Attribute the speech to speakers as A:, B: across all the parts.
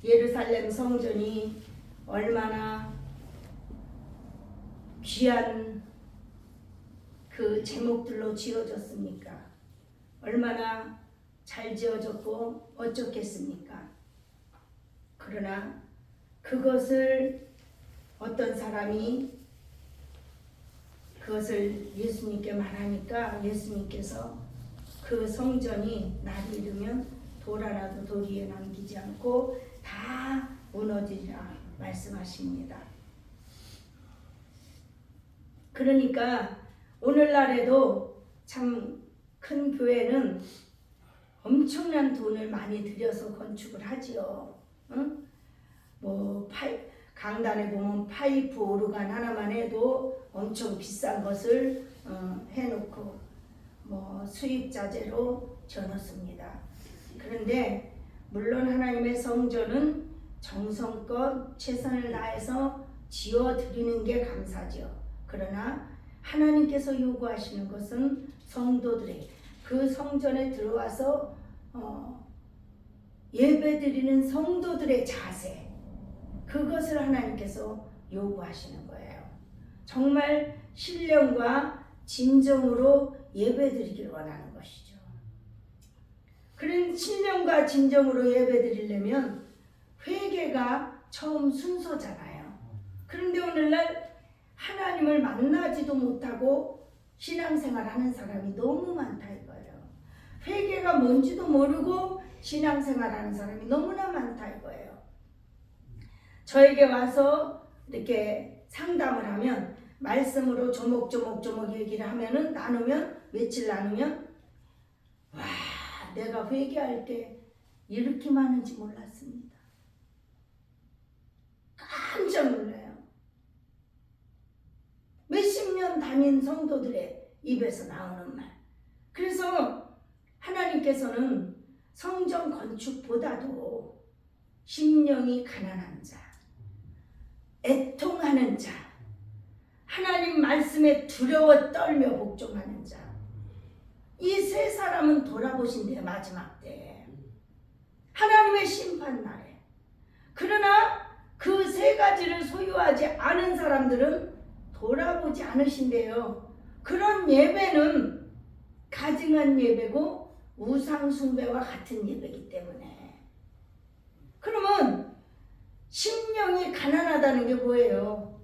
A: 예루살렘 성전이 얼마나 귀한 그 제목들로 지어졌습니까? 얼마나 잘 지어졌고 어쩌겠습니까? 그러나 그것을 어떤 사람이 그것을 예수님께 말하니까 예수님께서 그 성전이 날이 이르면 돌 하나도 돌 위에 남기지 않고 다 무너지리라 말씀하십니다. 그러니까 오늘날에도 참 큰 교회는 엄청난 돈을 많이 들여서 건축을 하지요. 응? 강단에 보면 파이프 오르간 하나만 해도 엄청 비싼 것을 해놓고 수입자재로 져놓습니다. 그런데 물론 하나님의 성전은 정성껏 최선을 다해서 지어드리는 게 감사죠. 그러나 하나님께서 요구하시는 것은 성도들의 그 성전에 들어와서 예배드리는 성도들의 자세, 그것을 하나님께서 요구하시는 거예요. 정말 신령과 진정으로 예배드리길 원하는 것이죠. 그런 신령과 진정으로 예배드리려면 회개가 처음 순서잖아요. 그런데 오늘날 하나님을 만나지도 못하고 신앙생활하는 사람이 너무 많다 이거예요. 회개가 뭔지도 모르고 신앙생활하는 사람이 너무나 많다 이거예요. 저에게 와서 이렇게 상담을 하면 말씀으로 조목조목 얘기를 하면은 며칠 나누면 와, 내가 회개할 게 이렇게 많은지 몰랐습니다. 깜짝 놀라요. 몇십 년 다닌 성도들의 입에서 나오는 말. 그래서 하나님께서는 성전 건축보다도 심령이 가난한 자, 애통하는 자, 하나님 말씀에 두려워 떨며 복종하는 자, 이 세 사람은 돌아보신대요. 마지막 때 하나님의 심판 날에. 그러나 그 세 가지를 소유하지 않은 사람들은 돌아보지 않으신대요. 그런 예배는 가증한 예배고 우상 숭배와 같은 예배이기 때문에. 그러면 심령이 가난하다는 게 뭐예요?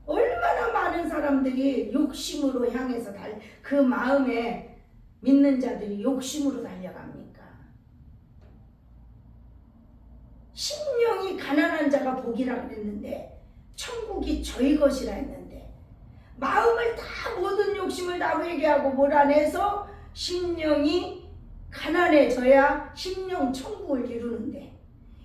A: 얼마나 많은 사람들이 욕심으로 향해서 그 마음에 믿는 자들이 욕심으로 달려갑니까? 심령이 가난한 자가 복이라 그랬는데 천국이 저희 것이라 했는데 마음을 다 모든 욕심을 다 회개하고 몰아내서 심령이 가난해져야 심령 천국을 이루는데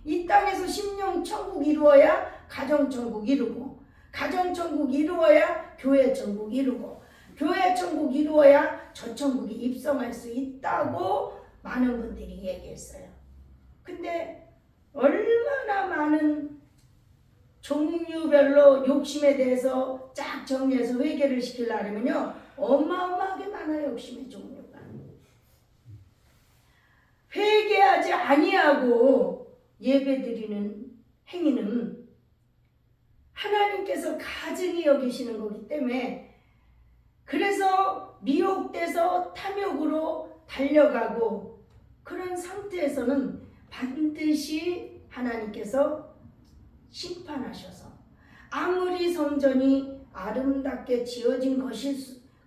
A: 이 땅에서 심령 천국 이루어야 가정 천국 이루고 가정 천국 이루어야 교회 천국 이루고 교회 천국 이루어야 저 천국에 입성할 수 있다고 많은 분들이 얘기했어요. 근데 얼마나 많은 종류별로 욕심에 대해서 쫙 정리해서 회개를 시키려면요 어마어마하게 많아요. 욕심의 종류가. 회개하지 아니하고 예배드리는 행위는 하나님께서 가증히 여기시는 거기 때문에 그래서 미혹돼서 탐욕으로 달려가고 그런 상태에서는 반드시 하나님께서 심판하셔서 아무리 성전이 아름답게 지어진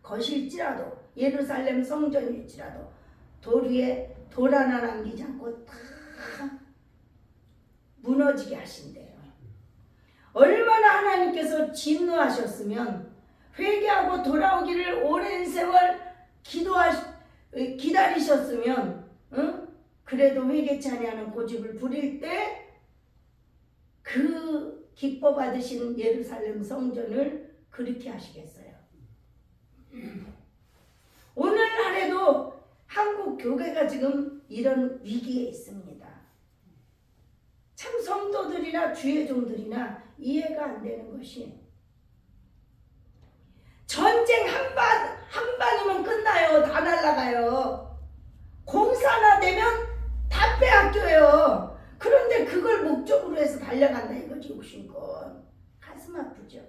A: 것일지라도 예루살렘 성전일지라도 돌 위에 돌 하나 남기지 않고 다 무너지게 하신대요. 얼마나 하나님께서 진노하셨으면 회개하고 돌아오기를 오랜 세월 기다리셨으면 그래도 회개치 아니하는 고집을 부릴 때 그 기뻐 받으신 예루살렘 성전을 그렇게 하시겠어요. 오늘날에도 한국 교회가 지금 이런 위기에 있습니다. 참 성도들이나 주의 종들이나 이해가 안 되는 것이 전쟁 한 방이면 끝나요. 다 날아가요. 공사나 되면 다 빼앗겨요. 그런데 그걸 달려간다 이거지. 욕심껏. 가슴 아프죠.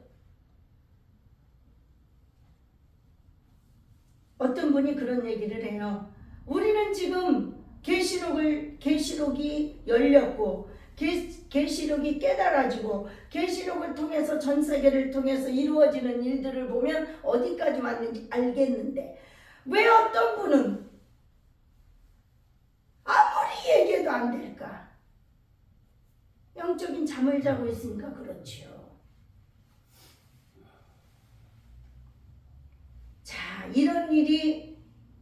A: 어떤 분이 그런 얘기를 해요. 우리는 지금 계시록이 열렸고 계시록이 깨달아지고 계시록을 통해서 전 세계를 통해서 이루어지는 일들을 보면 어디까지 왔는지 알겠는데 왜 어떤 분은 아무리 얘기해도 안 될까? 영적인 잠을 자고 있으니까 그렇지요. 자, 이런 일이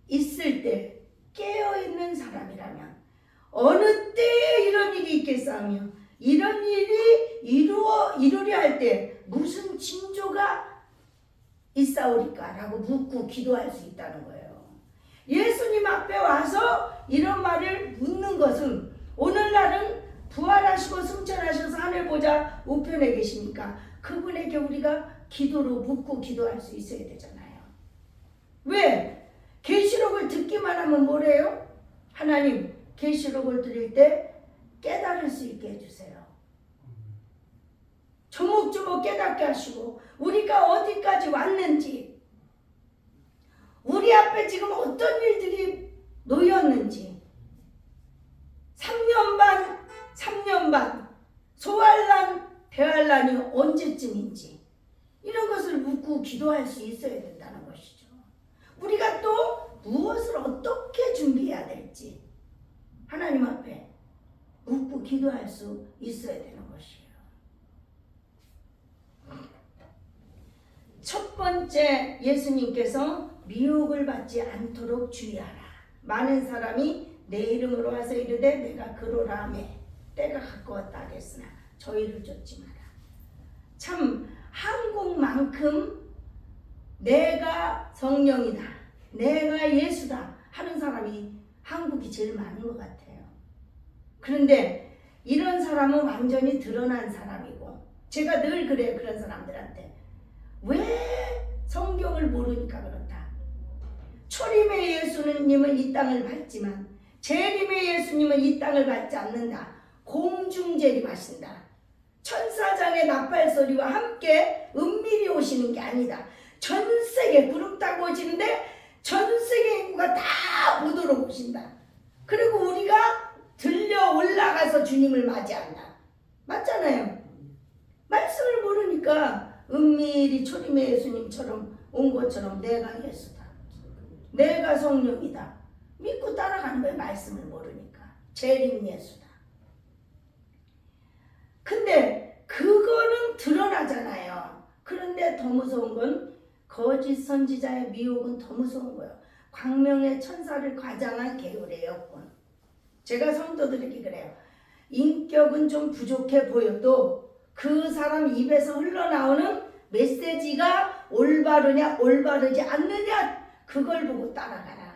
A: 있을 때 깨어있는 사람이라면 어느 때에 이런 일이 있겠사며 이런 일이 이루려 할 때 무슨 징조가 있사오리까? 라고 묻고 기도할 수 있다는 거예요. 예수님 앞에 와서 이런 말을 묻는 것은 오늘날은 부활하시고 승천하셔서 하늘 보좌 우편에 계십니까? 그분에게 우리가 기도로 묻고 기도할 수 있어야 되잖아요. 왜? 계시록을 듣기만 하면 뭐래요? 하나님 계시록을 들을 때 깨달을 수 있게 해주세요. 조목조목 깨닫게 하시고 우리가 어디까지 왔는지 우리 앞에 지금 어떤 일들이 놓였는지 3년 반 소환란 대환란이 언제쯤인지 이런 것을 묻고 기도할 수 있어야 된다는 것이죠. 우리가 또 무엇을 어떻게 준비해야 될지 하나님 앞에 묻고 기도할 수 있어야 되는 것이에요. 첫 번째, 예수님께서 미혹을 받지 않도록 주의하라. 많은 사람이 내 이름으로 와서 이르되 내가 그로라 하매 때가 가까웠다 하겠으나 저희를 쫓지 마라. 참 한국만큼 내가 성령이다, 내가 예수다 하는 사람이 한국이 제일 많은 것 같아요. 그런데 이런 사람은 완전히 드러난 사람이고 제가 늘 그래요. 그런 사람들한테 왜 성경을 모르니까 그렇다. 초림의 예수님은 이 땅을 밟지만 재림의 예수님은 이 땅을 밟지 않는다. 공중재림하신다. 천사장의 나팔소리와 함께 은밀히 오시는 게 아니다. 전 세계 구름 타고 오시는데 전 세계 인구가 다 보도록 오신다. 그리고 우리가 들려 올라가서 주님을 맞이한다. 맞잖아요. 말씀을 모르니까 은밀히 초림의 예수님처럼 온 것처럼 내가 예수다, 내가 성령이다 믿고 따라가는 거예요. 말씀을 모르니까. 재림 예수다. 근데 그거는 드러나잖아요. 그런데 더 무서운 건 거짓 선지자의 미혹은 더 무서운 거예요. 광명의 천사를 과장한 계율의 여건. 제가 성도들에게 그래요. 인격은 좀 부족해 보여도 그 사람 입에서 흘러나오는 메시지가 올바르냐 올바르지 않느냐 그걸 보고 따라가라.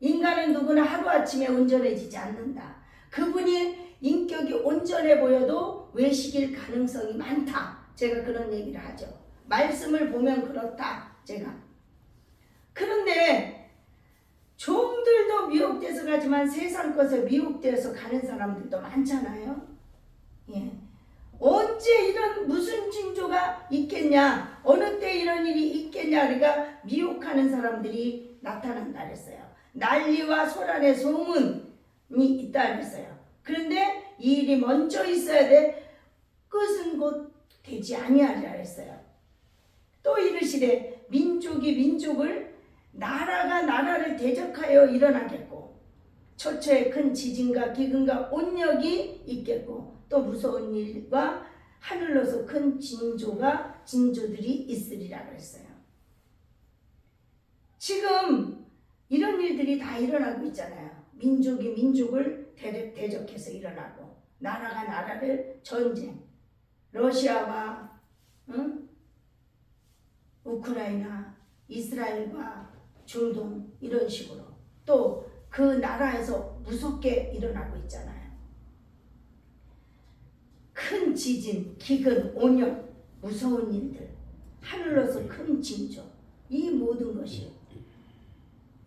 A: 인간은 누구나 하루아침에 온전해지지 않는다. 그분이 인격이 온전해 보여도 외식일 가능성이 많다. 제가 그런 얘기를 하죠. 말씀을 보면 그렇다. 제가. 그런데 종들도 미혹돼서 가지만 세상 것에 미혹되어서 가는 사람들도 많잖아요. 예. 언제 이런 무슨 징조가 있겠냐, 어느 때 이런 일이 있겠냐, 그러니까 미혹하는 사람들이 나타난다 그랬어요. 난리와 소란의 소문이 있다 그랬어요. 그런데 이 일이 먼저 있어야 돼. 끝은 곧 되지 아니하리라 그랬어요. 또 이르시되 민족이 민족을, 나라가 나라를 대적하여 일어나겠고 처처에 큰 지진과 기근과 온역이 있겠고 또 무서운 일과 하늘로서 큰 징조들이 있으리라 그랬어요. 지금 이런 일들이 다 일어나고 있잖아요. 민족이 민족을 대적해서 일어나고 나라가 나라를 전쟁, 러시아와 우크라이나, 이스라엘과 중동 이런 식으로 또 그 나라에서 무섭게 일어나고 있잖아요. 큰 지진, 기근, 온역, 무서운 일들, 하늘로서 큰 징조, 이 모든 것이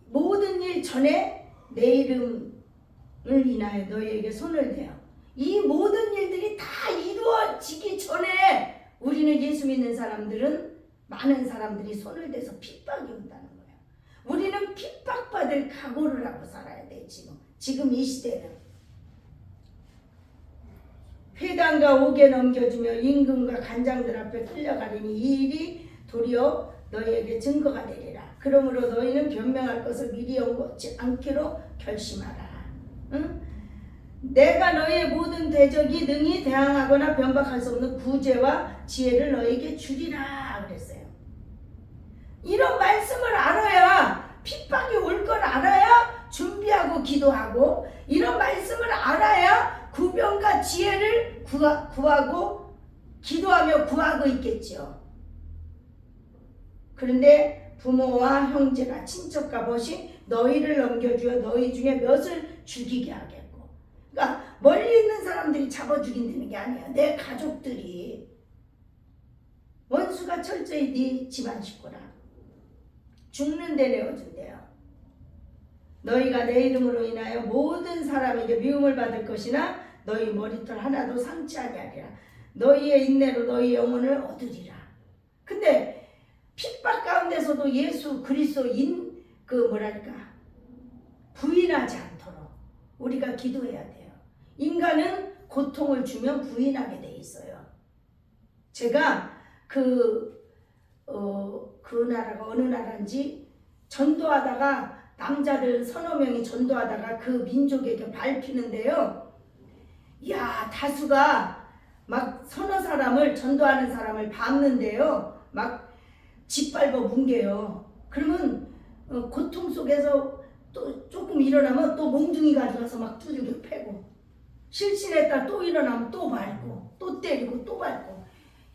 A: 모든 일 전에 내 이름을 인하여 너희에게 손을 대어 이 모든 일들이 다 이루어지기 전에 우리는 예수 믿는 사람들은 많은 사람들이 손을 대서 핍박이 온다는 거예요. 우리는 핍박받을 각오를 하고 살아야 돼. 지금 이 시대는 회당과 옥에 넘겨주며 임금과 간장들 앞에 끌려가리니 이 일이 도리어 너희에게 증거가 되리라. 그러므로 너희는 변명할 것을 미리 연고치 않기로 결심하라. 응? 내가 너희의 모든 대적이 능히 대항하거나 변박할 수 없는 구제와 지혜를 너희에게 주리라 그랬어요. 이런 말씀을 알아야, 핍박이 올 걸 알아야 준비하고 기도하고, 이런 말씀을 알아야 구변과 지혜를 구하고 기도하며 구하고 있겠죠. 그런데 부모와 형제가 친척과 벗이 너희를 넘겨주어 너희 중에 몇을 죽이게 하겠고, 그러니까 멀리 있는 사람들이 잡아 죽인다는 게 아니야. 내 가족들이, 원수가 철저히 네 집안 식구라. 죽는 데 내어준대요. 너희가 내 이름으로 인하여 모든 사람에게 미움을 받을 것이나 너희 머리털 하나도 상치 아니하리라. 너희의 인내로 너희 영혼을 얻으리라. 근데 핍박 가운데서도 예수 그리스도인 부인하지 않도록 우리가 기도해야 돼요. 인간은 고통을 주면 부인하게 돼 있어요. 제가 그 나라가 어느 나라인지 전도하다가 남자들 서너 명이 전도하다가 그 민족에게 밟히는데요. 야, 다수가 막 서너 사람을 전도하는 사람을 밟는데요. 막 짓밟아 뭉개요. 그러면 고통 속에서 또 조금 일어나면 또 몽둥이 가져가서 막 두들겨 패고, 실신했다 또 일어나면 또 밟고 또 때리고 또 밟고.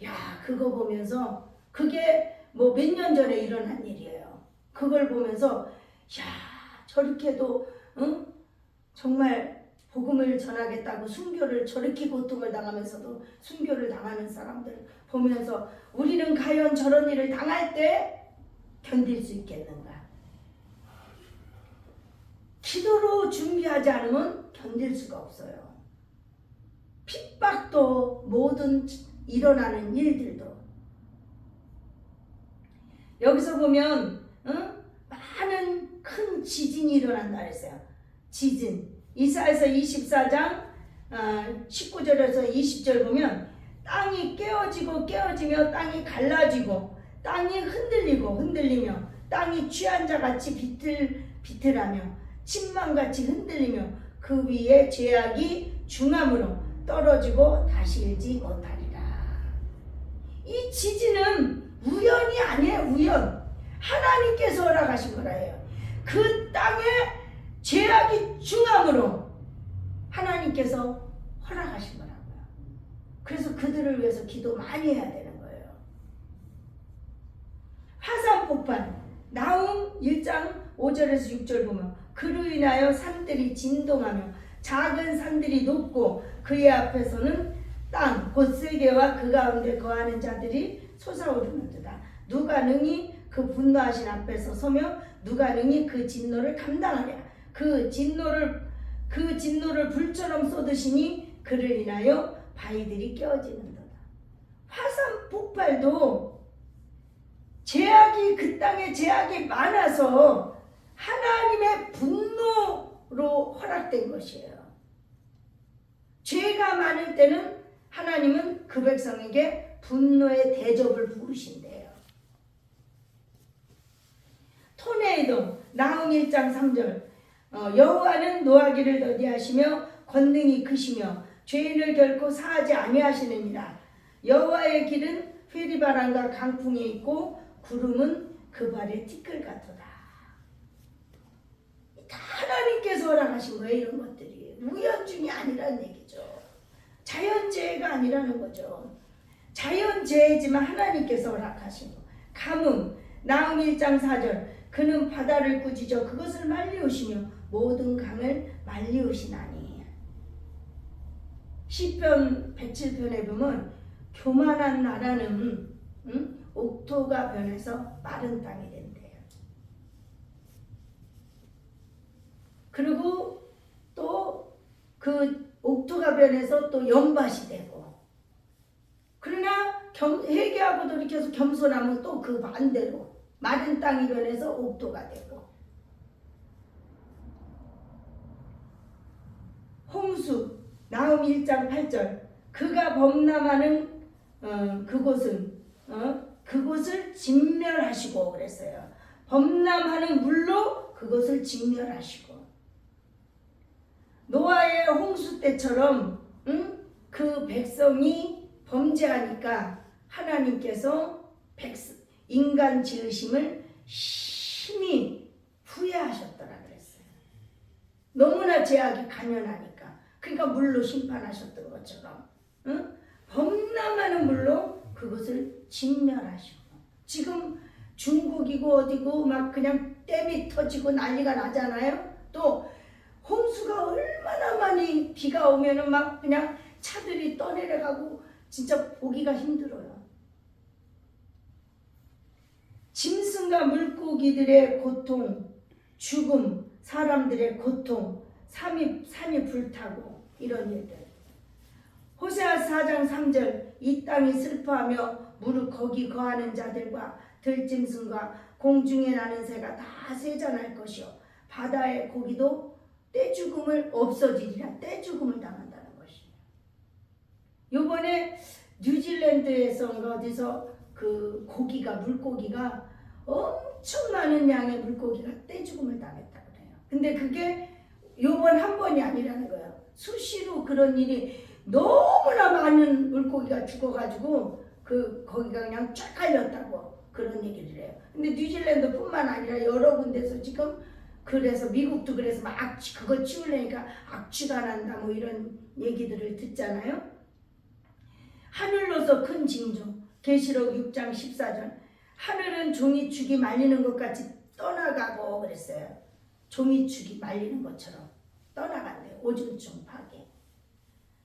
A: 야, 그거 보면서, 그게 뭐 몇 년 전에 일어난 일이에요. 그걸 보면서 야, 저렇게도 정말 복음을 전하겠다고 순교를, 저렇게 고통을 당하면서도 순교를 당하는 사람들 보면서 우리는 과연 저런 일을 당할 때 견딜 수 있겠는가? 기도로 준비하지 않으면 견딜 수가 없어요. 핍박도, 모든 일어나는 일들도. 여기서 보면 많은 큰 지진이 일어난다 그랬어요. 지진. 이사야서 24장 19절에서 20절 보면 땅이 깨어지고 깨어지며 땅이 갈라지고 땅이 흔들리며 땅이 취한 자같이 비틀하며 침망같이 흔들리며 그 위에 죄악이 중함으로 떨어지고 다시 일지 못하리라. 이 지진은 우연이 아니에요. 우연. 하나님께서 허락하신 거라요. 그 땅에 죄악이 중함으로 하나님께서 허락하신 거라고요. 그래서 그들을 위해서 기도 많이 해야 되는 거예요. 화산 폭발, 나훔 1장 5절에서 6절 보면 그로 인하여 산들이 진동하며 작은 산들이 높고 그의 앞에서는 땅 곧 세계와 그 가운데 거하는 자들이 솟아오르는도다. 누가 능히 그 분노하신 앞에서 서며 누가 능히 그 진노를 감당하랴. 그 진노를 불처럼 쏟으시니 그를 인하여 바위들이 깨어지는도다. 화산 폭발도 그 땅에 죄악이 많아서 하나님의 분노로 허락된 것이에요. 죄가 많을 때는 하나님은 그 백성에게 분노의 대접을 부으신대요. 토네이도, 나훔 1장 3절. 여호와는 노하기를 더디하시며 권능이 크시며 죄인을 결코 사하지 아니하시느니라. 여호와의 길은 회리바람과 강풍이 있고 구름은 그 발의 티끌 같도다. 다 하나님께서 허락하신 거예요. 이런 것들이 우연중이 아니라는 얘기죠. 자연재해가 아니라는 거죠. 자연재해지만 하나님께서 허락하신 거. 가뭄, 나훔 1장 4절. 그는 바다를 꾸짖어 그것을 말리우시며 모든 강을 말리우시나니. 시편 107편에 보면 교만한 나라는 옥토가 변해서 마른 땅이 된대요. 그리고 또 그 옥토가 옥토가 변해서 또 연밭이 되고, 그러나 회개하고 돌이켜서 겸손하면 또 그 반대로 마른 땅이 변해서 옥토가 되고, 홍수 나음 1장 8절 그가 범람하는 그곳을 진멸하시고 그랬어요. 범람하는 물로 그것을 진멸하시고, 노아의 홍수 때처럼 그 백성이 범죄하니까 하나님께서 인간 지으심을 심히 후회하셨더라 그랬어요. 너무나 죄악이 간연하니까. 그러니까 물로 심판하셨던 것처럼 범람하는 물로 그것을 진멸하시고, 지금 중국이고 어디고 막 그냥 댐이 터지고 난리가 나잖아요. 또 홍수가 얼마나 많이 비가 오면은 막 그냥 차들이 떠내려가고 진짜 보기가 힘들어요. 짐승과 물고기들의 고통, 죽음, 사람들의 고통, 산이 불타고 이런 일들. 호세아 4장 3절 이 땅이 슬퍼하며 무릇 거기 거하는 자들과 들짐승과 공중에 나는 새가 다 세잔할 것이요 바다의 고기도 떼죽음을 없어지리라. 떼죽음을 당한다는 것이에요. 요번에 뉴질랜드에서 어디서 그 물고기가 엄청 많은 양의 물고기가 떼죽음을 당했다고 그래요. 근데 그게 요번 한 번이 아니라는 거예요. 수시로 그런 일이, 너무나 많은 물고기가 죽어가지고 거기가 그냥 쫙 갈렸다고 그런 얘기를 해요. 근데 뉴질랜드뿐만 아니라 여러 군데서 지금, 그래서 미국도 그래서 막 그거 치우려니까 악취가 난다 뭐 이런 얘기들을 듣잖아요. 하늘로서 큰 징조 계시록 6장 14절 하늘은 종이축이 말리는 것 같이 떠나가고 그랬어요. 종이축이 말리는 것처럼 떠나간대요. 오존층 파괴.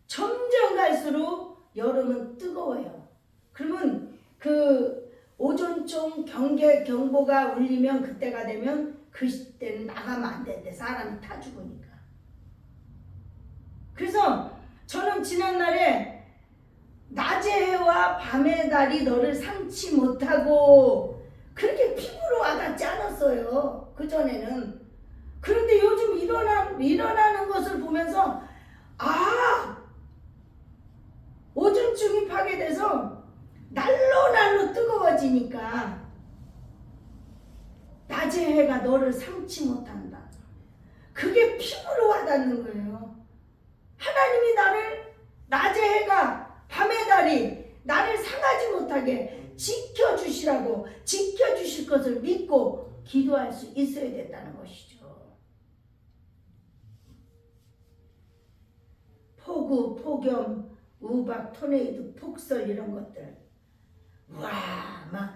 A: 점점 갈수록 여름은 뜨거워요. 그러면 그 오존층 경보가 울리면 그때가 되면 그때는 나가면 안 된대. 사람이 타 죽으니까. 그래서 저는 지난날에 낮의 해와 밤의 달이 너를 상치 못하고 그렇게 피부로 와닿지 않았어요. 그전에는. 그런데 요즘 일어나는 것을 보면서 오존층이 파괴돼서 날로 뜨거워지니까 낮의 해가 너를 상치 못한다. 그게 피부로 와닿는 거예요. 하나님이 낮의 해가 밤의 달이 나를 상하지 못하게 지켜주시라고, 지켜주실 것을 믿고 기도할 수 있어야 된다는 것이죠. 폭우, 폭염, 우박, 토네이도, 폭설 이런 것들. 막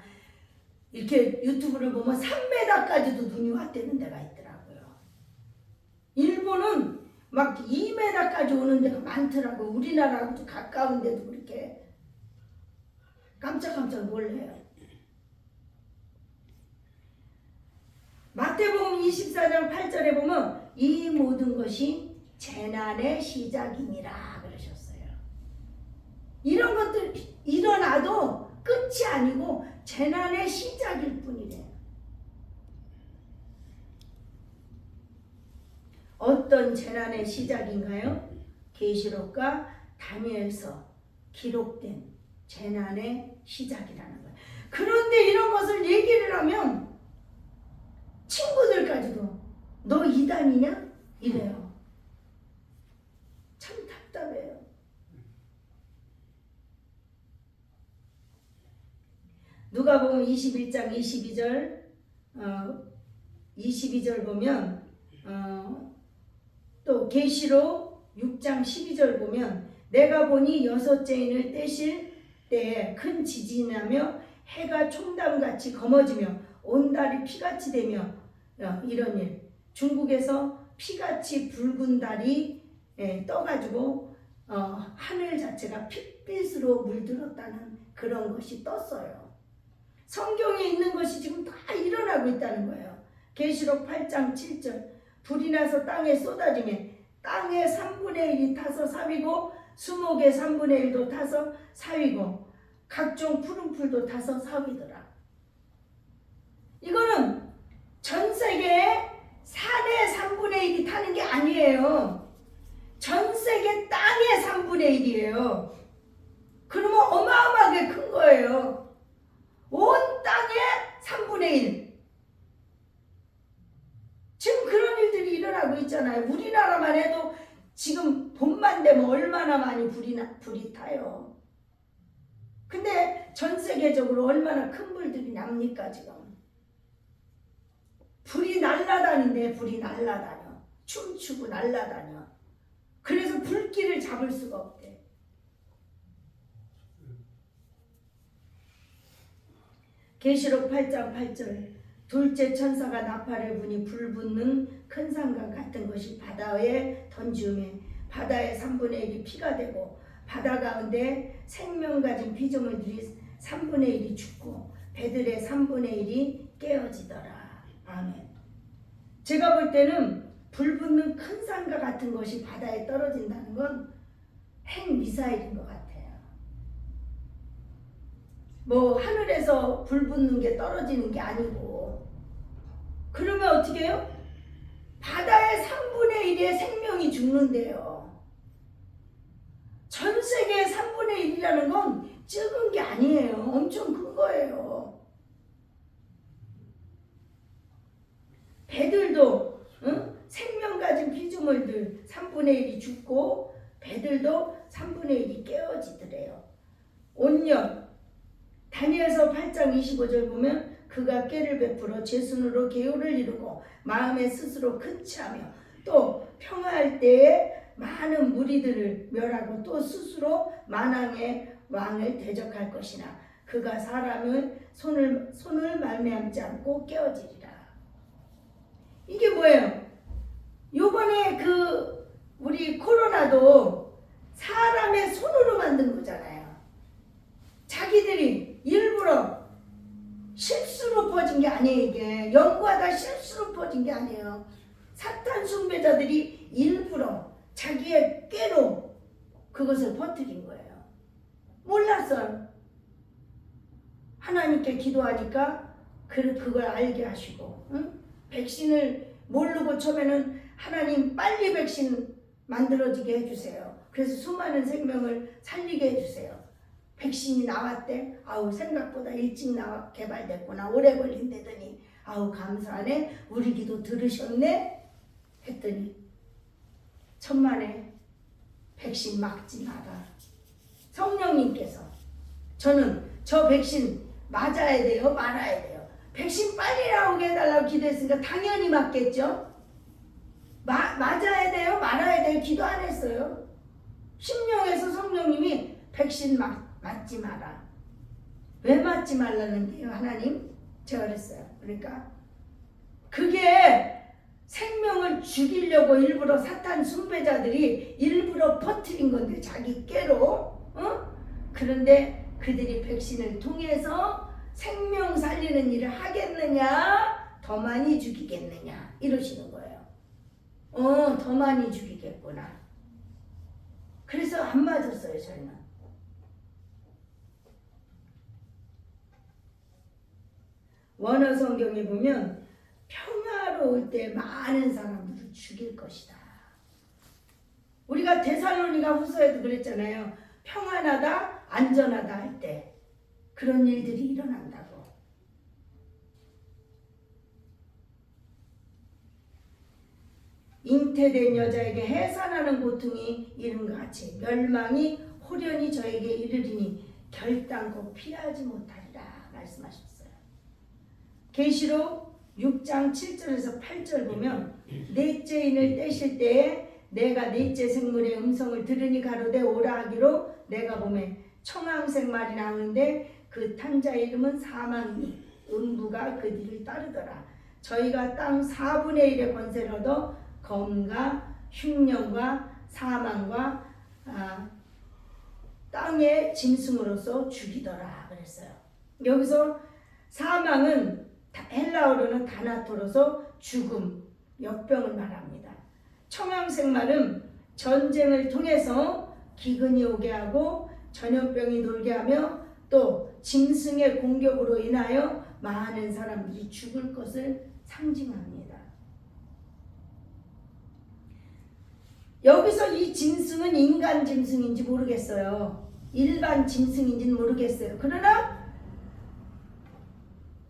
A: 이렇게 유튜브를 보면 3m까지도 눈이 왔다는 데가 있더라고요. 일본은 막 2m까지 오는 데가 많더라고. 우리나라하고도 가까운데도 그렇게 깜짝깜짝 놀래요. 마태복음 24장 8절에 보면 이 모든 것이 재난의 시작이니라 그러셨어요. 이런 것들 일어나도 끝이 아니고 재난의 시작일 뿐이래요. 어떤 재난의 시작인가요? 계시록과 다니엘서 기록된 재난의 시작이라는 거예요. 그런데 이런 것을 얘기를 하면 친구들까지도 너 이단이냐? 이래요. 참 답답해요. 누가복음 21장 22절 보면 또 계시록 6장 12절 보면 내가 보니 여섯째인을 떼실 때에 큰 지진이 나며 해가 총담같이 검어지며 온 달이 피같이 되며 이런 일. 중국에서 피같이 붉은 달이 떠가지고 하늘 자체가 핏빛으로 물들었다는 그런 것이 떴어요. 성경에 있는 것이 지금 다 일어나고 있다는 거예요. 계시록 8장 7절 불이 나서 땅에 쏟아지며 땅의 3분의 1이 타서 사위고 수목의 3분의 1도 타서 사위고 각종 푸른 풀도 타서 사위더라. 이거는 전 세계에 산의 3분의 1이 타는 게 아니에요. 전 세계 땅의 3분의 1이에요. 그러면 어마어마하게 큰 거예요. 온 땅의 3분의 1. 지금 그런 일들이 일어나고 있잖아요. 우리나라만 해도 지금 봄만 되면 얼마나 많이 불이 타요. 근데 전 세계적으로 얼마나 큰 불들이 납니까 지금. 불이 날아다니는데 불이 날아다녀. 춤추고 날아다녀. 그래서 불길을 잡을 수가 없대. 계시록 8장 8절 둘째 천사가 나팔을 부니 불 붙는 큰 산과 같은 것이 바다에 던지우매 바다의 3분의 1이 피가 되고 바다 가운데 생명 가진 피조물들이 3분의 1이 죽고 배들의 3분의 1이 깨어지더라. 아멘. 제가 볼 때는 불 붙는 큰 산과 같은 것이 바다에 떨어진다는 건 핵미사일인 것 같아요. 뭐 하늘에서 불 붙는 게 떨어지는 게 아니고. 그러면 어떻게 해요? 바다의 3분의 1의 생명이 죽는데요. 전 세계의 3분의 1이라는 건 적은 게 아니에요. 엄청 큰 거예요. 배들도 생명 가진 피조물들 3분의 1이 죽고 배들도 3분의 1이 깨어지더래요. 온년 다니엘서 8장 25절 보면 그가 꾀를 베풀어 제 손으로 계율을 이루고 마음에 스스로 큰치하며 또 평화할 때에 많은 무리들을 멸하고 또 스스로 만왕의 왕을 대적할 것이나 그가 사람을 손을 말미암지 않고 깨어지리라. 이게 뭐예요? 요번에 우리 코로나도 사람의 손으로 만든 거잖아요. 자기들이 일부러 실수로 퍼진 게 아니에요. 이게 연구하다 실수로 퍼진 게 아니에요. 사탄 숭배자들이 일부러 자기의 꾀로 그것을 퍼뜨린 거예요. 몰랐어요. 하나님께 기도하니까 그걸 알게 하시고 백신을 모르고 처음에는 하나님 빨리 백신 만들어지게 해주세요. 그래서 수많은 생명을 살리게 해주세요. 백신이 나왔대. 아우 생각보다 일찍 개발됐구나. 오래 걸린다더니 아우 감사하네. 우리 기도 들으셨네. 했더니 천만에 백신 막지 마라. 성령님께서 저는 저 백신 맞아야 돼요? 말아야 돼요? 백신 빨리 나오게 해달라고 기도했으니까 당연히 맞겠죠? 맞아야 돼요? 말아야 돼요? 기도 안 했어요. 심령에서 성령님이 백신 맞지 마라. 왜 맞지 말라는데요? 하나님? 제가 그랬어요. 그러니까 그게 생명을 죽이려고 일부러 사탄 숭배자들이 일부러 퍼뜨린 건데 자기 꾀로 그런데 그들이 백신을 통해서 생명 살리는 일을 하겠느냐 더 많이 죽이겠느냐 이러시는 거예요. 더 많이 죽이겠구나. 그래서 안 맞았어요. 저희는. 원어 성경에 보면 평화로울 때 많은 사람들을 죽일 것이다. 우리가 데살로니가 후서에도 그랬잖아요. 평안하다 안전하다 할 때 그런 일들이 일어난다고. 잉태된 여자에게 해산하는 고통이 이른것 같이 멸망이 호련히 저에게 이르리니 결단코 피하지 못하리라 말씀하셨어요. 계시록 6장 7절에서 8절 보면 넷째 인을 떼실 때에 내가 넷째 생물의 음성을 들으니 가로되 오라 하기로 내가 보매 청황색 말이 나오는데 그 탄자의 이름은 사망이니 음부가 그 뒤를 따르더라. 저희가 땅 4분의 1의 권세를 얻어 검과 흉년과 사망과 땅의 짐승으로서 죽이더라 그랬어요. 여기서 사망은 헬라어로는 다나토로서 죽음, 역병을 말합니다. 청황생말은 전쟁을 통해서 기근이 오게 하고 전염병이 돌게 하며 또 짐승의 공격으로 인하여 많은 사람들이 죽을 것을 상징합니다. 여기서 이 짐승은 인간 짐승인지 모르겠어요. 일반 짐승인지는 모르겠어요. 그러나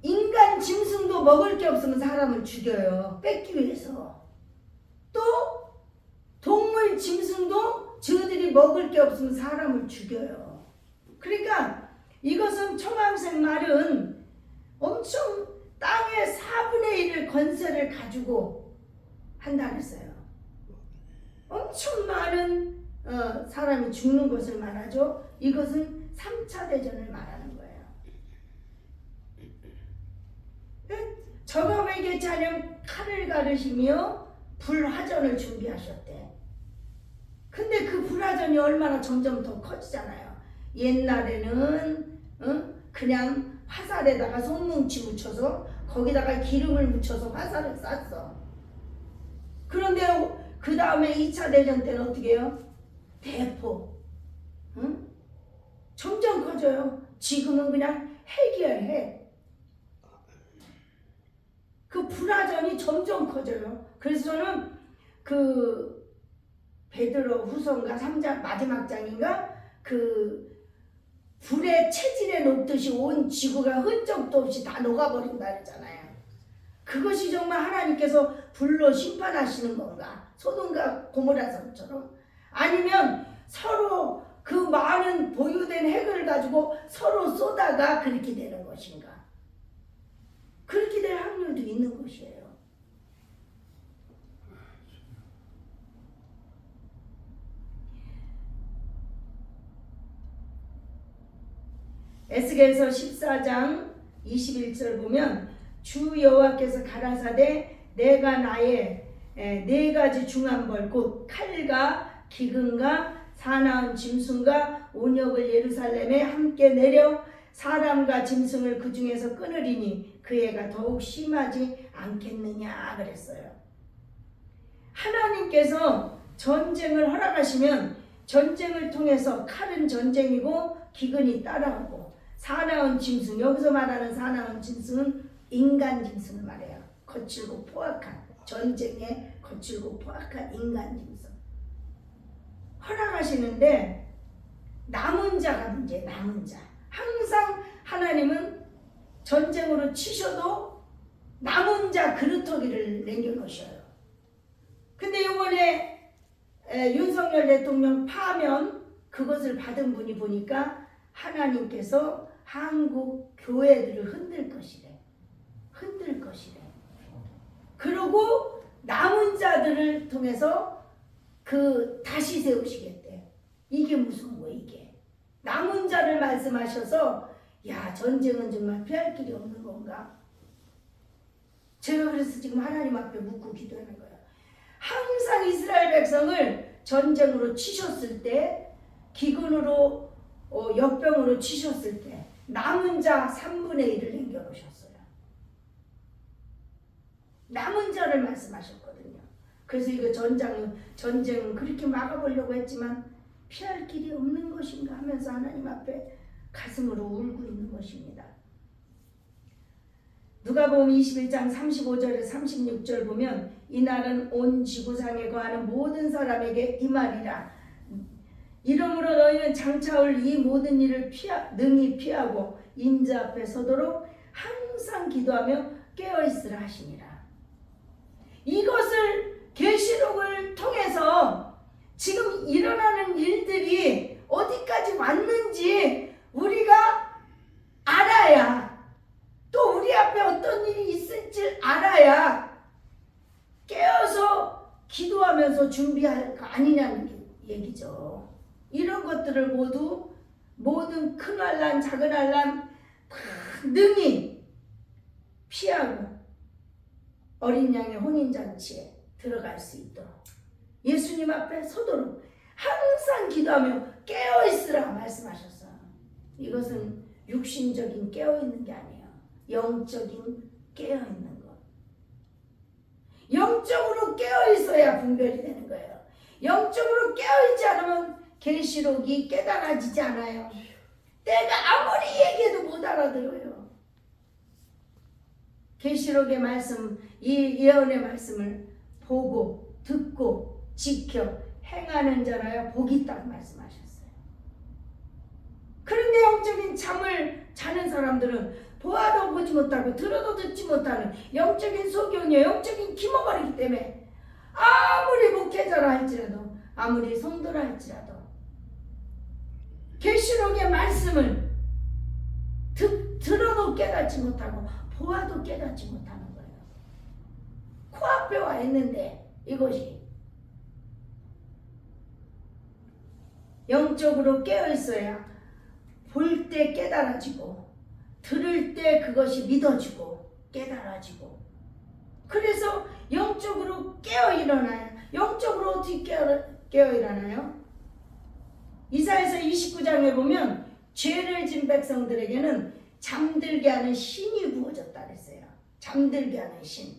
A: 인간 짐승도 먹을 게 없으면 사람을 죽여요. 뺏기 위해서. 또 동물 짐승도 저들이 먹을 게 없으면 사람을 죽여요. 그러니까 이것은 청황생말은 엄청 땅의 4분의 1을 건설을 가지고 한다 그랬어요. 엄청 많은 사람이 죽는 것을 말하죠. 이것은 3차 대전을 말하는 거예요. 저감에게 자령 칼을 가르시며 불화전을 준비하셨대. 근데 그 불화전이 얼마나 점점 더 커지잖아요. 옛날에는 그냥 화살에다가 손뭉치 묻혀서 거기다가 기름을 묻혀서 화살을 쐈어. 그런데 그 다음에 2차 대전 때는 어떻게 해요? 대포. 점점 커져요. 지금은 그냥 핵이야, 핵. 그 불화전이 점점 커져요. 그래서 저는 그 베드로 후서인가 3장 마지막 장인가 그 불의 체질에 녹듯이 온 지구가 흔적도 없이 다 녹아버린다 그랬잖아요. 그것이 정말 하나님께서 불로 심판하시는 건가? 소돔과 고모라처럼? 아니면 서로 그 많은 보유된 핵을 가지고 서로 쏘다가 그렇게 되는 것인가? 그렇게 될 확률도 있는 것이에요. 에스겔서 14장 21절 보면 주 여호와께서 가라사대 내가 나의 4가지 중한 벌 곧 칼과 기근과 사나운 짐승과 온역을 예루살렘에 함께 내려 사람과 짐승을 그 중에서 끊으리니 그 해가 더욱 심하지 않겠느냐 그랬어요. 하나님께서 전쟁을 허락하시면 전쟁을 통해서 칼은 전쟁이고 기근이 따라오고 사나운 짐승, 여기서 말하는 사나운 짐승은 인간 짐승을 말해요. 거칠고 포악한, 전쟁에 거칠고 포악한 인간 짐승 허락하시는데 남은 자가 문제예요. 남은 자. 항상 하나님은 전쟁으로 치셔도 남은 자 그루터기를 남겨놓으셔요. 근데 이번에 윤석열 대통령 파면 그것을 받은 분이 보니까 하나님께서 한국 교회들을 흔들 것이래. 흔들 것이래. 그러고 남은 자들을 통해서 다시 세우시겠대. 이게 무슨 뭐 이게. 남은 자를 말씀하셔서 야 전쟁은 정말 피할 길이 없는 건가? 제가 그래서 지금 하나님 앞에 묻고 기도하는 거예요. 항상 이스라엘 백성을 전쟁으로 치셨을 때 기근으로 역병으로 치셨을 때 남은 자 3분의 1을 남겨놓으셨어요. 남은 자를 말씀하셨거든요. 그래서 이거 전쟁은 그렇게 막아보려고 했지만 피할 길이 없는 것인가 하면서 하나님 앞에 가슴으로 울고 있는 것입니다. 누가복음 21장 35절에서 36절 보면 이날은 온 지구상에 거하는 모든 사람에게 이 말이라. 이러므로 너희는 장차올 이 모든 일을 능히 피하고 인자 앞에 서도록 항상 기도하며 깨어있으라 하시니라. 이것을 계시록을 통해서 지금 일어나는 일들이 어디까지 왔는지 우리가 알아야 또 우리 앞에 어떤 일이 있을지 알아야 깨어서 기도하면서 준비할 거 아니냐는 얘기죠. 이런 것들을 모든 큰 환난 작은 환난 다 능히 피하고 어린 양의 혼인잔치에 들어갈 수 있도록 예수님 앞에 서도록 항상 기도하며 깨어있으라 말씀하셨어요. 이것은 육신적인 깨어있는 게 아니에요. 영적인 깨어있는 것. 영적으로 깨어있어야 깨어있어야 분별이 되는 거예요. 영적으로 깨어있지 않으면 계시록이 깨달아지지 않아요. 내가 아무리 얘기해도 못 알아들어요. 계시록의 말씀, 이 예언의 말씀을 보고 듣고 지켜 행하는 자라야 복이 있다고 말씀하셨어요. 그런데 영적인 잠을 자는 사람들은 보아도 보지 못하고 들어도 듣지 못하는 영적인 소경이요, 영적인 기머거리기 때문에 아무리 목회자라 할지라도, 아무리 성도라 할지라도 계시록의 말씀을 들어도 깨닫지 못하고 보아도 깨닫지 못하는 거예요. 코앞에 와 있는데 이것이 영적으로 깨어 있어야 볼 때 깨달아지고 들을 때 그것이 믿어지고 깨달아지고, 그래서 영적으로 깨어 일어나요. 영적으로 어떻게 깨어 일어나요? 이사야서 29장에 보면 죄를 진 백성들에게는 잠들게 하는 신이 부어졌다 그랬어요. 잠들게 하는 신.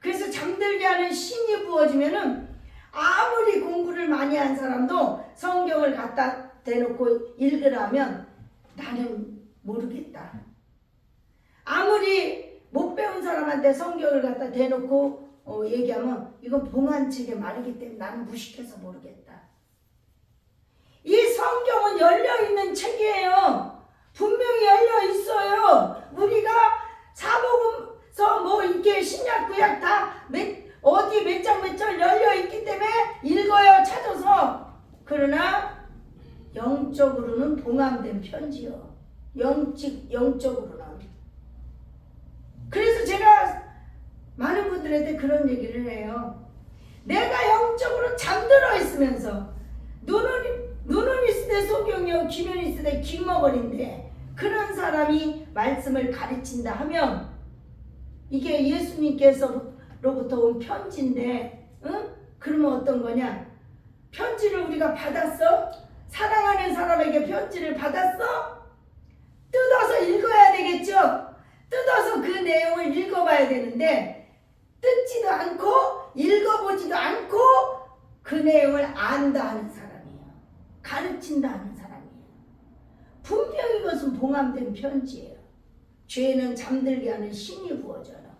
A: 그래서 잠들게 하는 신이 부어지면은 아무리 공부를 많이 한 사람도 성경을 갖다 대놓고 읽으라면 나는 모르겠다. 아무리 못 배운 사람한테 성경을 갖다 대놓고 얘기하면 이건 봉안책의 말이기 때문에 나는 무식해서 모르겠다. 이 성경은 열려있는 책이에요. 분명히 열려있어요. 우리가 사복음서 뭐 이렇게 신약 구약 다 어디 몇 장 몇 절 열려있기 때문에 읽어요, 찾아서. 그러나 영적으로는 봉함된 편지요. 영적으로는. 그래서 제가 많은 분들한테 그런 얘기를 해요. 내가 영적으로 잠들어 있으면서 눈은 있으되 소경이요 귀는 있으되 귀머거리인데 그런 사람이 말씀을 가르친다 하면 이게 예수님께서로부터 온 편지인데, 응? 그러면 어떤 거냐? 편지를 우리가 받았어? 사랑하는 사람에게 편지를 받았어? 뜯어서 읽어야 되겠죠? 뜯어서 그 내용을 읽어봐야 되는데 뜯지도 않고 읽어보지도 않고 그 내용을 안다 하는 사람이에요. 가르친다 하는 사람이에요. 분명히 이것은 봉함된 편지예요. 죄는 잠들게 하는 신이 부어져요.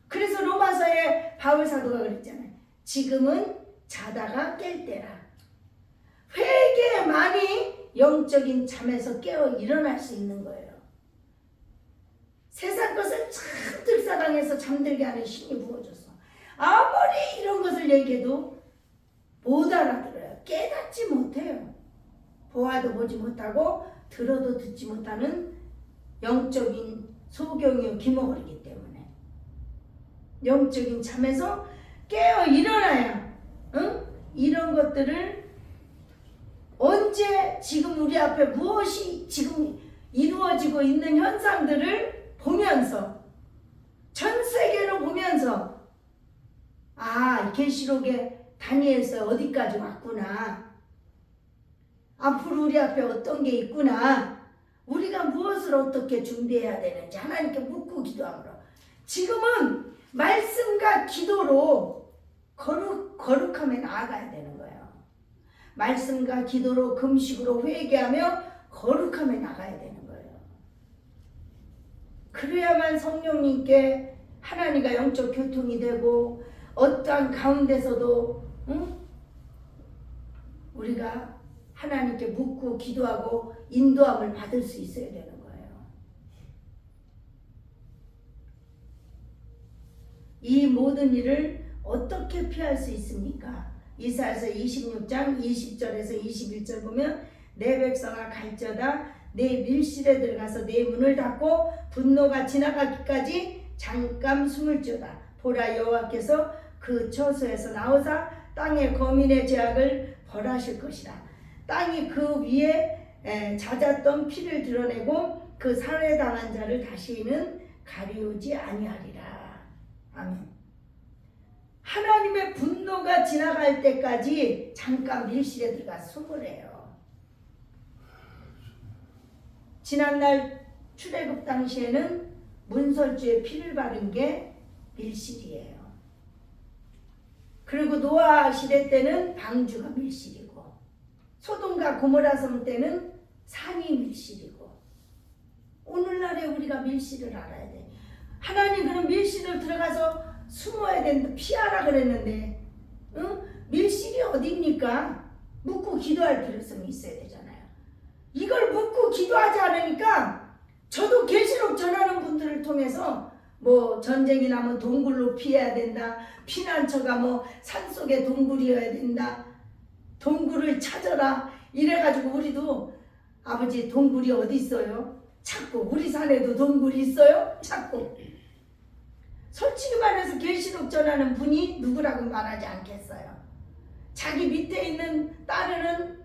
A: 그래서 로마서에 바울 사도가 그랬잖아요. 지금은 자다가 깰 때라. 회개만이 영적인 잠에서 깨어 일어날 수 있는 거예요. 세상 것을 잔뜩 사랑해서 잠들게 하는 신이 부어져서 아무리 이런 것을 얘기해도 못 알아들어요. 깨닫지 못해요. 보아도 보지 못하고 들어도 듣지 못하는 영적인 소경이요 기머거리기 때문에 영적인 잠에서 깨어 일어나야, 응? 이런 것들을 언제 지금 우리 앞에 무엇이 지금 이루어지고 있는 현상들을 보면서 전 세계로 보면서 계시록에 다니엘서 어디까지 왔구나. 앞으로 우리 앞에 어떤 게 있구나. 우리가 무엇을 어떻게 준비해야 되는지 하나님께 묻고 기도함으로 지금은 말씀과 기도로 거룩함에 나아가야 되는 거예요. 말씀과 기도로 금식으로 회개하며 거룩함에 나가야 되는 거예요. 그래야만 성령님께 하나님과 영적 교통이 되고 어떠한 가운데서도 우리가 하나님께 묻고 기도하고 인도함을 받을 수 있어야 되는 거예요. 이 모든 일을 어떻게 피할 수 있습니까? 이사야서 26장 20절에서 21절 보면 내 백성아 갈지어다 내 밀실에 들어가서 내 문을 닫고 분노가 지나가기까지 잠깐 숨을지어다. 보라 여호와께서 그 처소에서 나오사 땅의 거민의 죄악을 벌하실 것이라. 땅이 그 위에 잦았던 피를 드러내고 그 살해당한 자를 다시는 가리우지 아니하리라. 아멘. 하나님의 분노가 지나갈 때까지 잠깐 밀실에 들어가 숨으래요. 지난날 출애굽 당시에는 문설주에 피를 바른 게 밀실이에요. 그리고 노아 시대 때는 방주가 밀실이고, 소돔과 고모라 섬 때는 산이 밀실이고, 오늘날에 우리가 밀실을 알아야 돼. 하나님 그런 밀실을 들어가서 숨어야 된다, 피하라 그랬는데, 응? 밀실이 어디입니까? 묻고 기도할 필요성이 있어야 되잖아요. 이걸 묻고 기도하지 않으니까 저도 계시록 전하는 분들을 통해서 뭐 전쟁이 나면 동굴로 피해야 된다, 피난처가 뭐 산속에 동굴이어야 된다, 동굴을 찾아라 이래가지고 우리도 아버지 동굴이 어디 있어요? 찾고, 우리 산에도 동굴이 있어요? 찾고. 솔직히 말해서 계시록 전하는 분이 누구라고 말하지 않겠어요. 자기 밑에 있는 따르는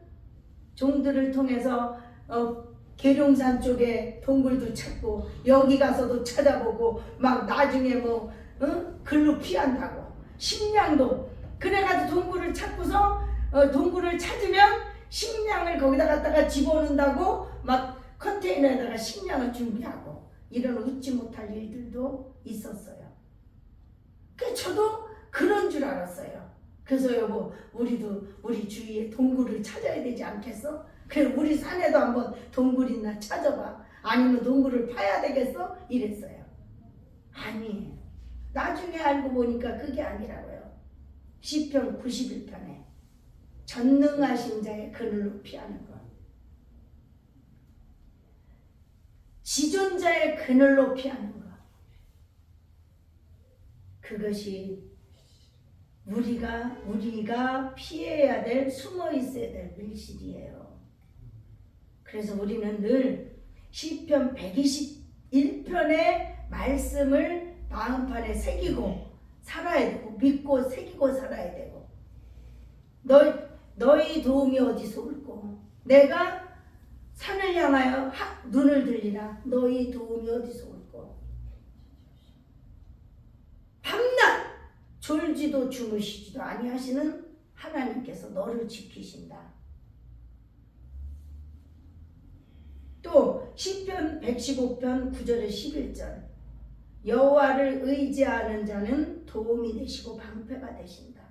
A: 종들을 통해서 계룡산 쪽에 동굴도 찾고, 여기 가서도 찾아보고, 막 나중에 뭐 글로 피한다고. 식량도 그래가지고 동굴을 찾고서 동굴을 찾으면 식량을 거기다 갖다가 집어넣는다고 막 컨테이너에다가 식량을 준비하고, 이런 웃지 못할 일들도 있었어요. 그 저도 그런 줄 알았어요. 그래서 여보, 우리도 우리 주위에 동굴을 찾아야 되지 않겠어? 그래, 우리 산에도 한번 동굴 있나 찾아봐. 아니면 동굴을 파야 되겠어? 이랬어요. 아니에요. 나중에 알고 보니까 그게 아니라고요. 시편 91편에 전능하신 자의 그늘로 피하는 것, 지존자의 그늘로 피하는 것, 그것이 우리가 피해야 될, 숨어 있어야 될 밀실이에요. 그래서 우리는 늘 시편 121편의 말씀을 마음판에 새기고 살아야 되고, 믿고 새기고 살아야 되고, 너희 도움이 어디서 올꼬? 내가 산을 향하여 눈을 들리라. 너희 도움이 어디서 올꼬? 밤낮 졸지도 주무시지도 아니하시는 하나님께서 너를 지키신다. 또 시편 115편 9절에 11절, 여호와를 의지하는 자는 도움이 되시고 방패가 되신다.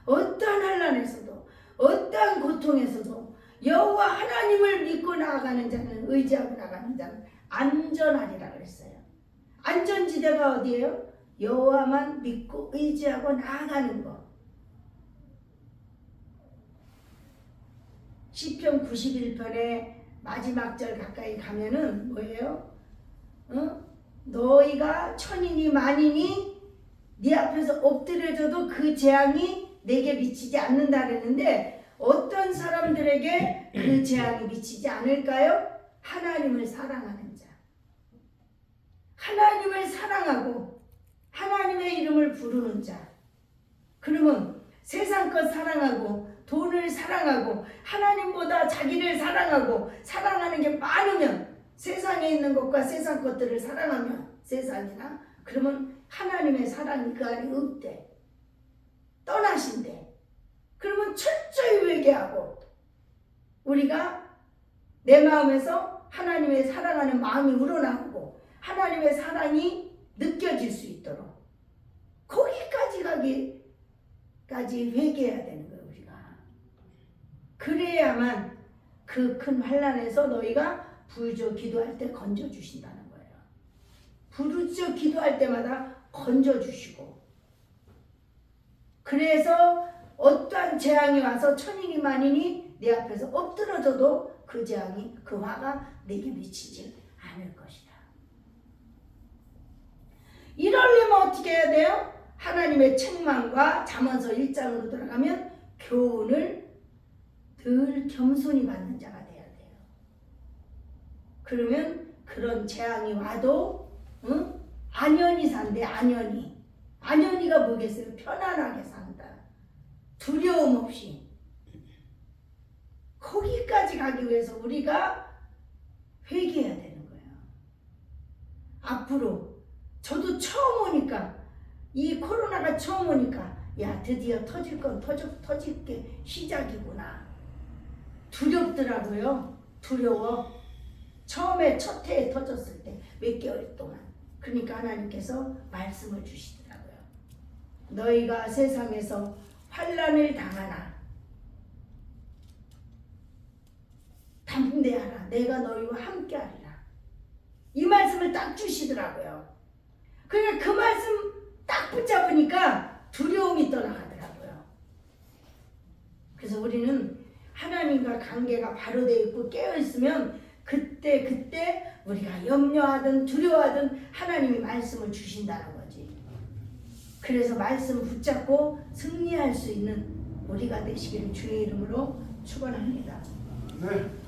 A: 어떠한 환난에서도, 어떠한 고통에서도 여호와 하나님을 믿고 나아가는 자는, 의지하고 나가는 자는 안전하리라 그랬어요. 안전지대가 어디예요? 여호와만 믿고 의지하고 나아가는 것. 시편 91편의 마지막 절 가까이 가면은 뭐예요? 너희가 천이니 만이니 네 앞에서 엎드려져도 그 재앙이 내게 미치지 않는다 그랬는데, 어떤 사람들에게 그 재앙이 미치지 않을까요? 하나님을 사랑하는 자, 하나님을 사랑하고 하나님의 이름을 부르는 자. 그러면 세상 것 사랑하고 돈을 사랑하고 하나님보다 자기를 사랑하고 사랑하는 게 많으면, 세상에 있는 것과 세상 것들을 사랑하면, 세상이나, 그러면 하나님의 사랑이 그 안에 없대. 떠나신대. 그러면 철저히 회개하고 우리가 내 마음에서 하나님의 사랑하는 마음이 우러나오고 하나님의 사랑이 느껴질 수 있도록 거기까지 가기까지 회개해야 되는 거예요, 우리가. 그래야만 그 큰 환난에서 너희가 부르짖어 기도할 때 건져주신다는 거예요. 부르짖어 기도할 때마다 건져주시고, 그래서 어떠한 재앙이 와서 천이니 만이니 내 앞에서 엎드러져도 그 재앙이, 그 화가 내게 미치지 않을 것이다. 이러려면 어떻게 해야 돼요? 하나님의 책망과 잠언서 1장으로 들어가면 교훈을 늘 겸손히 받는 자가 돼야 돼요. 그러면 그런 재앙이 와도 안연히 산대. 안연히가 뭐겠어요? 편안하게 산다. 두려움 없이. 거기까지 가기 위해서 우리가 회개해야 되는 거예요. 앞으로 저도 처음 오니까, 이 코로나가 처음 오니까, 야, 드디어 터질 건 터질 게 시작이구나. 두렵더라고요. 두려워. 처음에 첫 해에 터졌을 때 몇 개월 동안. 그러니까 하나님께서 말씀을 주시더라고요. 너희가 세상에서 환난을 당하나 담대하라 내가 너희와 함께하리라. 이 말씀을 딱 주시더라고요. 그러니까 그 말씀 딱 붙잡으니까 두려움이 떠나가더라고요. 그래서 우리는 하나님과 관계가 바로 되어 있고 깨어 있으면 그때 우리가 염려하든 두려워하든 하나님이 말씀을 주신다는 거지. 그래서 말씀 붙잡고 승리할 수 있는 우리가 되시기를 주의 이름으로 축원합니다.
B: 네.